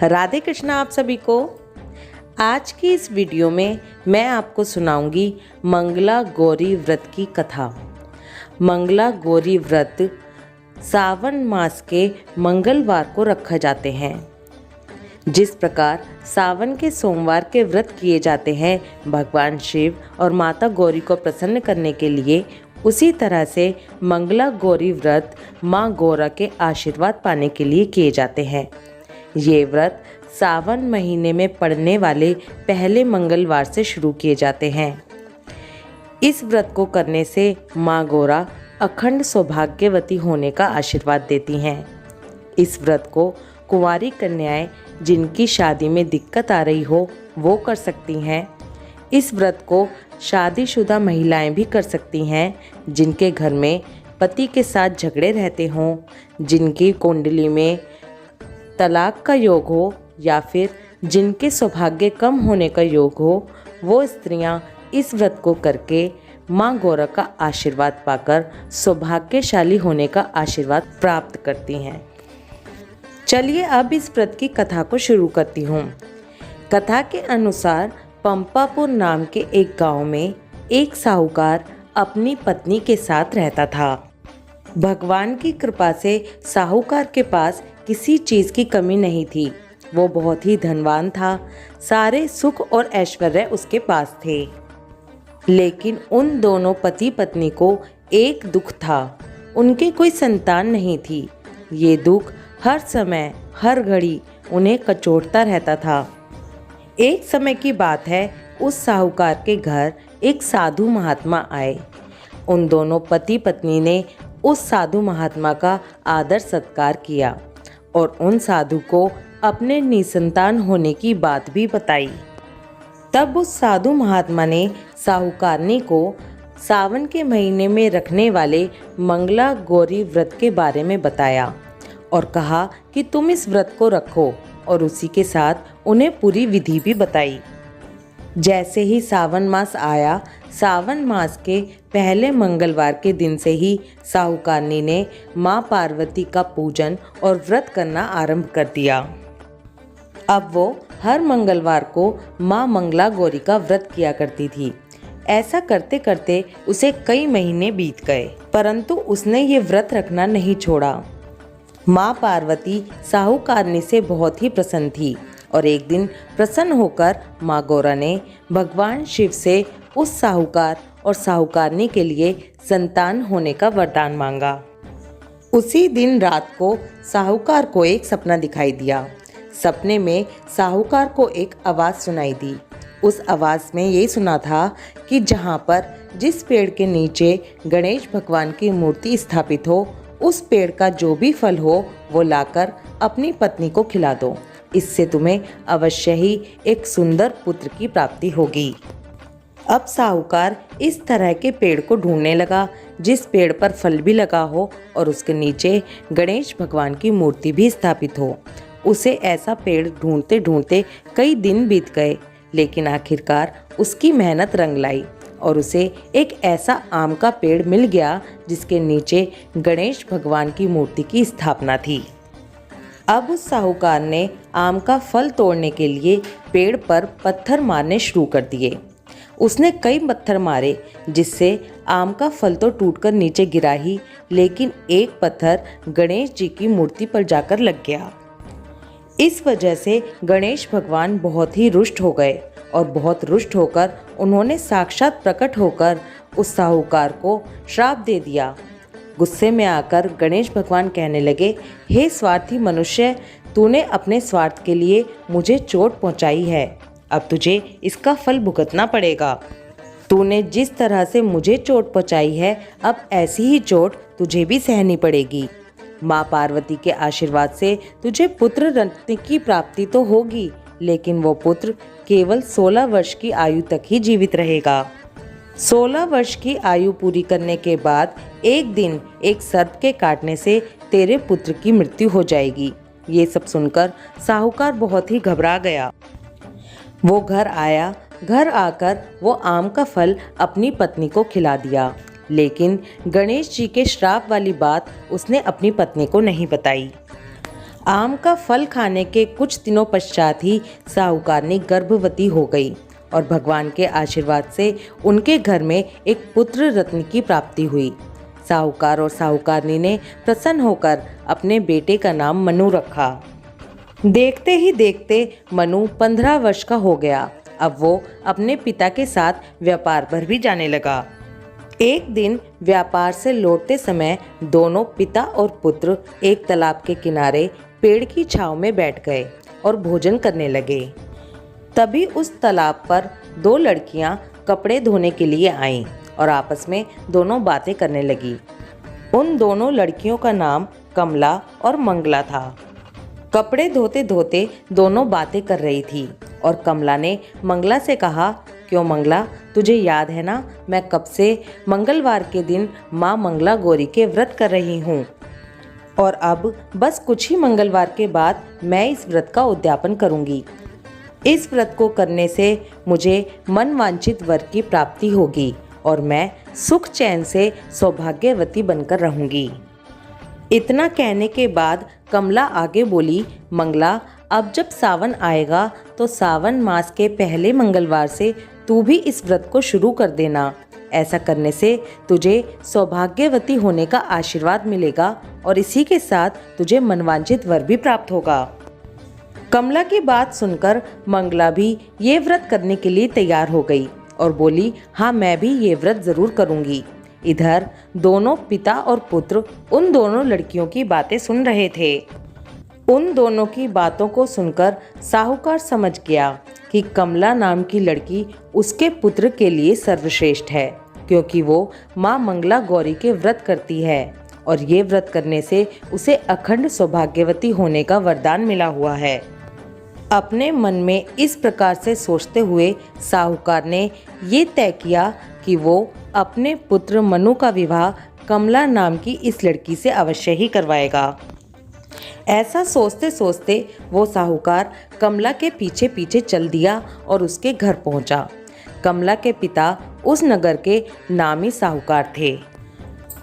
राधे कृष्णा आप सभी को। आज की इस वीडियो में मैं आपको सुनाऊंगी मंगला गौरी व्रत की कथा। मंगला गौरी व्रत सावन मास के मंगलवार को रखा जाते हैं। जिस प्रकार सावन के सोमवार के व्रत किए जाते हैं भगवान शिव और माता गौरी को प्रसन्न करने के लिए, उसी तरह से मंगला गौरी व्रत माँ गौरा के आशीर्वाद पाने के लिए किए जाते हैं। ये व्रत सावन महीने में पड़ने वाले पहले मंगलवार से शुरू किए जाते हैं। इस व्रत को करने से माँ गौरा अखंड सौभाग्यवती होने का आशीर्वाद देती हैं। इस व्रत को कुंवारी कन्याएं जिनकी शादी में दिक्कत आ रही हो वो कर सकती हैं। इस व्रत को शादीशुदा महिलाएं भी कर सकती हैं जिनके घर में पति के साथ झगड़े रहते हों, जिनकी कुंडली में तलाक का योग हो या फिर जिनके सौभाग्य कम होने का योग हो, वो स्त्रियां इस व्रत को करके माँ गौरा का आशीर्वाद पाकर सौभाग्यशाली होने का आशीर्वाद प्राप्त करती हैं। चलिए अब इस व्रत की कथा को शुरू करती हूँ। कथा के अनुसार पंपापुर नाम के एक गांव में एक साहूकार अपनी पत्नी के साथ रहता था। भगवान की कृपा से साहूकार के पास किसी चीज़ की कमी नहीं थी। वो बहुत ही धनवान था। सारे सुख और ऐश्वर्य उसके पास थे। लेकिन उन दोनों पति पत्नी को एक दुख था, उनके कोई संतान नहीं थी। ये दुख हर समय हर घड़ी उन्हें कचोटता रहता था। एक समय की बात है, उस साहूकार के घर एक साधु महात्मा आए। उन दोनों पति पत्नी ने उस साधु महात्मा का आदर सत्कार किया और उन साधु को अपने निसंतान होने की बात भी बताई। तब उस साधु महात्मा ने साहूकारनी को सावन के महीने में रखने वाले मंगला गौरी व्रत के बारे में बताया और कहा कि तुम इस व्रत को रखो, और उसी के साथ उन्हें पूरी विधि भी बताई। जैसे ही सावन मास आया, सावन मास के पहले मंगलवार के दिन से ही साहूकारनी ने माँ पार्वती का पूजन और व्रत करना आरंभ कर दिया। अब वो हर मंगलवार को माँ मंगला गौरी का व्रत किया करती थी। ऐसा करते करते उसे कई महीने बीत गए, परंतु उसने ये व्रत रखना नहीं छोड़ा। माँ पार्वती साहूकारनी से बहुत ही प्रसन्न थी और एक दिन प्रसन्न होकर माँ गौरा ने भगवान शिव से उस साहूकार और साहूकारनी के लिए संतान होने का वरदान मांगा। उसी दिन रात को साहूकार को एक सपना दिखाई दिया। सपने में साहूकार को एक आवाज़ सुनाई दी। उस आवाज़ में ये सुना था कि जहाँ पर जिस पेड़ के नीचे गणेश भगवान की मूर्ति स्थापित हो, उस पेड़ का जो भी फल हो वो लाकर अपनी पत्नी को खिला दो। इससे तुम्हें अवश्य ही एक सुंदर पुत्र की प्राप्ति होगी। अब साहूकार इस तरह के पेड़ को ढूंढने लगा जिस पेड़ पर फल भी लगा हो और उसके नीचे गणेश भगवान की मूर्ति भी स्थापित हो। उसे ऐसा पेड़ ढूंढते ढूंढते कई दिन बीत गए, लेकिन आखिरकार उसकी मेहनत रंग लाई और उसे एक ऐसा आम का पेड़ मिल गया जिसके नीचे गणेश भगवान की मूर्ति की स्थापना थी। अब उस साहूकार ने आम का फल तोड़ने के लिए पेड़ पर पत्थर मारने शुरू कर दिए। उसने कई पत्थर मारे जिससे आम का फल तो टूटकर नीचे गिरा ही, लेकिन एक पत्थर गणेश जी की मूर्ति पर जाकर लग गया। इस वजह से गणेश भगवान बहुत ही रुष्ट हो गए और बहुत रुष्ट होकर उन्होंने साक्षात प्रकट होकर उस साहूकार को श्राप दे दिया। गुस्से में आकर गणेश भगवान कहने लगे, हे स्वार्थी मनुष्य, तूने अपने स्वार्थ के लिए मुझे चोट पहुंचाई है। अब तुझे इसका फल भुगतना पड़ेगा। तूने जिस तरह से मुझे चोट पहुंचाई है, अब ऐसी ही चोट तुझे भी सहनी पड़ेगी। माँ पार्वती के आशीर्वाद से तुझे पुत्र रत्न की प्राप्ति तो होगी, लेकिन वो पुत्र केवल 16 वर्ष की आयु तक ही जीवित रहेगा। 16 वर्ष की आयु पूरी करने के बाद एक दिन एक सर्प के काटने से तेरे पुत्र की मृत्यु हो जाएगी। ये सब सुनकर साहूकार बहुत ही घबरा गया। वो घर आया। घर आकर वो आम का फल अपनी पत्नी को खिला दिया, लेकिन गणेश जी के श्राप वाली बात उसने अपनी पत्नी को नहीं बताई। आम का फल खाने के कुछ दिनों पश्चात ही साहूकारनी गर्भवती हो गई और भगवान के आशीर्वाद से उनके घर में एक पुत्र रत्न की प्राप्ति हुई। साहूकार और साहूकारनी ने प्रसन्न होकर अपने बेटे का नाम मनु रखा। देखते ही देखते मनु 15 वर्ष का हो गया। अब वो अपने पिता के साथ व्यापार पर भी जाने लगा। एक दिन व्यापार से लौटते समय दोनों पिता और पुत्र एक तालाब के किनारे पेड़ की छांव में बैठ गए और भोजन करने लगे। तभी उस तालाब पर 2 लड़कियां कपड़े धोने के लिए आईं और आपस में दोनों बातें करने लगी। उन दोनों लड़कियों का नाम कमला और मंगला था। कपड़े धोते धोते दोनों बातें कर रही थी और कमला ने मंगला से कहा, क्यों मंगला, तुझे याद है ना, मैं कब से मंगलवार के दिन माँ मंगला गौरी के व्रत कर रही हूँ और अब बस कुछ ही मंगलवार के बाद मैं इस व्रत का उद्यापन करूँगी। इस व्रत को करने से मुझे मनवांछित वर की प्राप्ति होगी और मैं सुख चैन से सौभाग्यवती बनकर रहूँगी। इतना कहने के बाद कमला आगे बोली, मंगला, अब जब सावन आएगा तो सावन मास के पहले मंगलवार से तू भी इस व्रत को शुरू कर देना। ऐसा करने से तुझे सौभाग्यवती होने का आशीर्वाद मिलेगा और इसी के साथ तुझे मनवांछित वर भी प्राप्त होगा। कमला की बात सुनकर मंगला भी ये व्रत करने के लिए तैयार हो गई और बोली, हाँ, मैं भी ये व्रत जरूर करूँगी। इधर दोनों पिता और पुत्र उन दोनों लड़कियों की बातें सुन रहे थे। उन दोनों की बातों को सुनकर साहूकार समझ गया कि कमला नाम की लड़की उसके पुत्र के लिए सर्वश्रेष्ठ है, क्योंकि वो माँ मंगला गौरी के व्रत करती है और ये व्रत करने से उसे अखंड सौभाग्यवती होने का वरदान मिला हुआ है। अपने मन में इस प्रकार से सोचते हुए साहूकार ने ये तय किया कि वो अपने पुत्र मनु का विवाह कमला नाम की इस लड़की से अवश्य ही करवाएगा। ऐसा सोचते सोचते वो साहूकार कमला के पीछे पीछे चल दिया और उसके घर पहुंचा। कमला के पिता उस नगर के नामी साहूकार थे।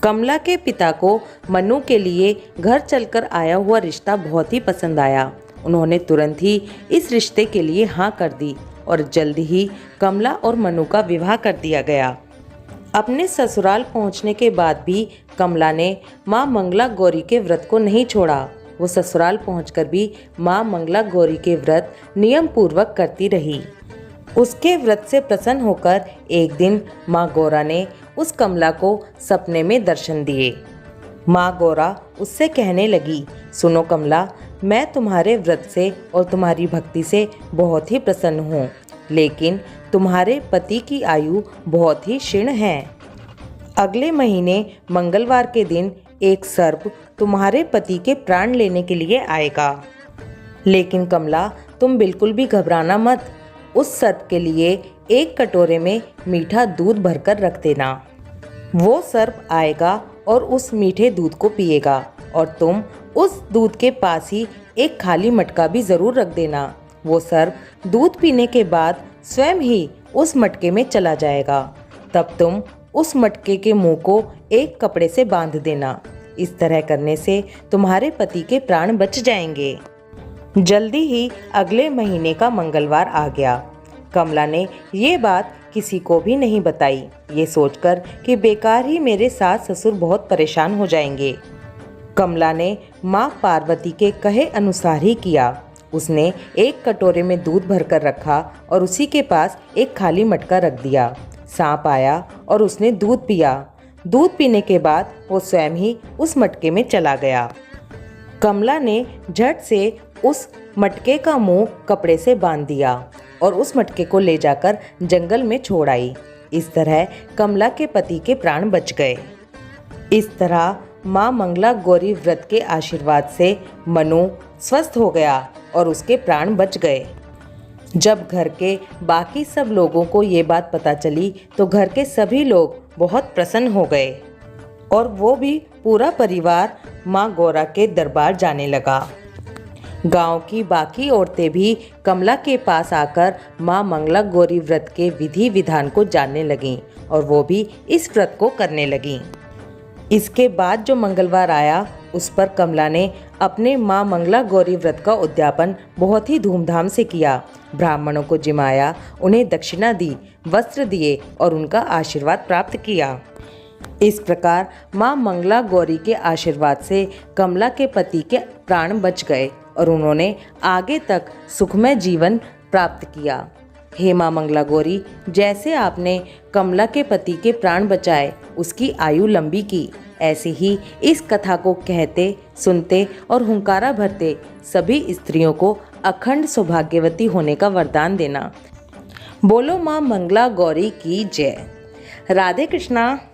कमला के पिता को मनु के लिए घर चलकर आया हुआ रिश्ता बहुत ही पसंद आया। उन्होंने तुरंत ही इस रिश्ते के लिए हाँ कर दी और जल्द ही कमला और मनु का विवाह कर दिया गया। अपने ससुराल पहुंचने के बाद भी कमला ने माँ मंगला गौरी के व्रत को नहीं छोड़ा। वो ससुराल पहुंचकर भी माँ मंगला गौरी के व्रत नियम पूर्वक करती रही। उसके व्रत से प्रसन्न होकर एक दिन माँ गौरा ने उस कमला को सपने में दर्शन दिए। माँ गौरा उससे कहने लगी, सुनो कमला, मैं तुम्हारे व्रत से और तुम्हारी भक्ति से बहुत ही प्रसन्न हूँ, लेकिन तुम्हारे पति की आयु बहुत ही क्षीण है। अगले महीने मंगलवार के दिन एक सर्प तुम्हारे पति के प्राण लेने के लिए आएगा। लेकिन कमला, तुम बिल्कुल भी घबराना मत। उस सर्प के लिए एक कटोरे में मीठा दूध भरकर रख देना। वो सर्प आएगा और उस मीठे दूध को पिएगा और तुम उस दूध के पास ही एक खाली मटका भी ज़रूर रख देना। वो सर्प दूध पीने के बाद स्वयं ही उस मटके में चला जाएगा। तब तुम उस मटके के मुंह को एक कपड़े से बांध देना। इस तरह करने से तुम्हारे पति के प्राण बच जाएंगे। जल्दी ही अगले महीने का मंगलवार आ गया। कमला ने ये बात किसी को भी नहीं बताई, ये सोचकर कि बेकार ही मेरे सास ससुर बहुत परेशान हो जाएंगे। कमला ने माँ पार्वती के कहे अनुसार ही किया। उसने एक कटोरे में दूध भरकर रखा और उसी के पास एक खाली मटका रख दिया। सांप आया और उसने दूध पिया। दूध पीने के बाद वो स्वयं ही उस मटके में चला गया। कमला ने झट से उस मटके का मुंह कपड़े से बांध दिया और उस मटके को ले जाकर जंगल में छोड़ आई। इस तरह कमला के पति के प्राण बच गए। इस तरह माँ मंगला गौरी व्रत के आशीर्वाद से मनु स्वस्थ हो गया और उसके प्राण बच गए। जब घर के बाकी सब लोगों को ये बात पता चली तो घर के सभी लोग बहुत प्रसन्न हो गए और वो भी पूरा परिवार माँ गौरा के दरबार जाने लगा। गांव की बाकी औरतें भी कमला के पास आकर माँ मंगला गौरी व्रत के विधि विधान को जानने लगीं और वो भी इस व्रत को करने लगीं। इसके बाद जो मंगलवार आया उस पर कमला ने अपने माँ मंगला गौरी व्रत का उद्यापन बहुत ही धूमधाम से किया। ब्राह्मणों को जिमाया, उन्हें दक्षिणा दी, वस्त्र दिए और उनका आशीर्वाद प्राप्त किया। इस प्रकार माँ मंगला गौरी के आशीर्वाद से कमला के पति के प्राण बच गए और उन्होंने आगे तक सुखमय जीवन प्राप्त किया। हे माँ मंगला गौरी, जैसे आपने कमला के पति के प्राण बचाए, उसकी आयु लंबी की, ऐसे ही इस कथा को कहते, सुनते और हुंकारा भरते सभी स्त्रियों को अखंड सौभाग्यवती होने का वरदान देना। बोलो माँ मंगला गौरी की जय। राधे कृष्णा।